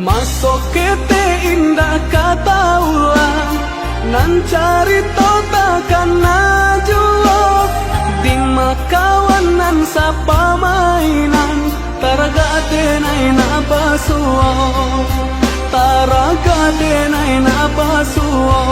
Masuk kete indah kata ulang nan carito takkan najua di makawan nan sapa mainan taraga denai na basuo taraga denai na basuo.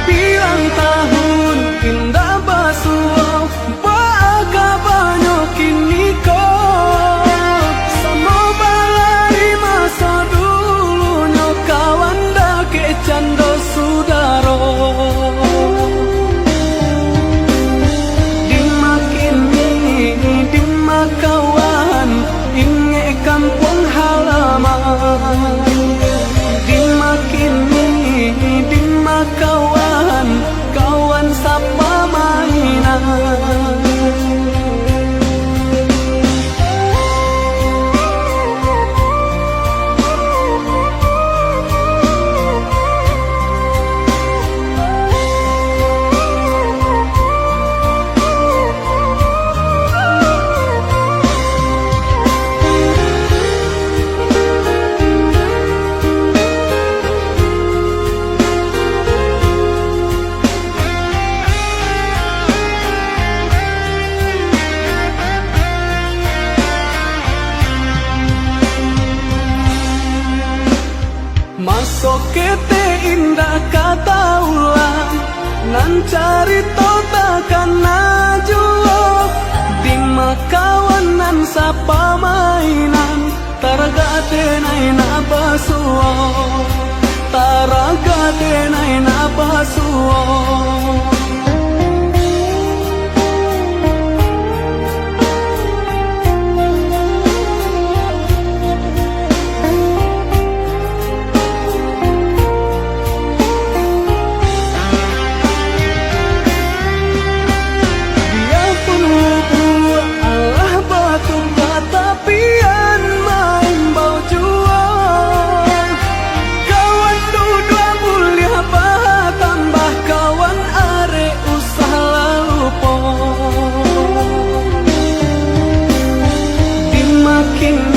Bilang tahun indah basuo baka banyo kini ko sama balai masa dulu nyo kawan dake cando sudaro di makawan inge kampung halaman di makawan kawan sapa mainan. Masuk kete indah kata ulang nan carito takkan najua di makawan nan sapa mainan taraga denai na basuo taraga denai na basuo. King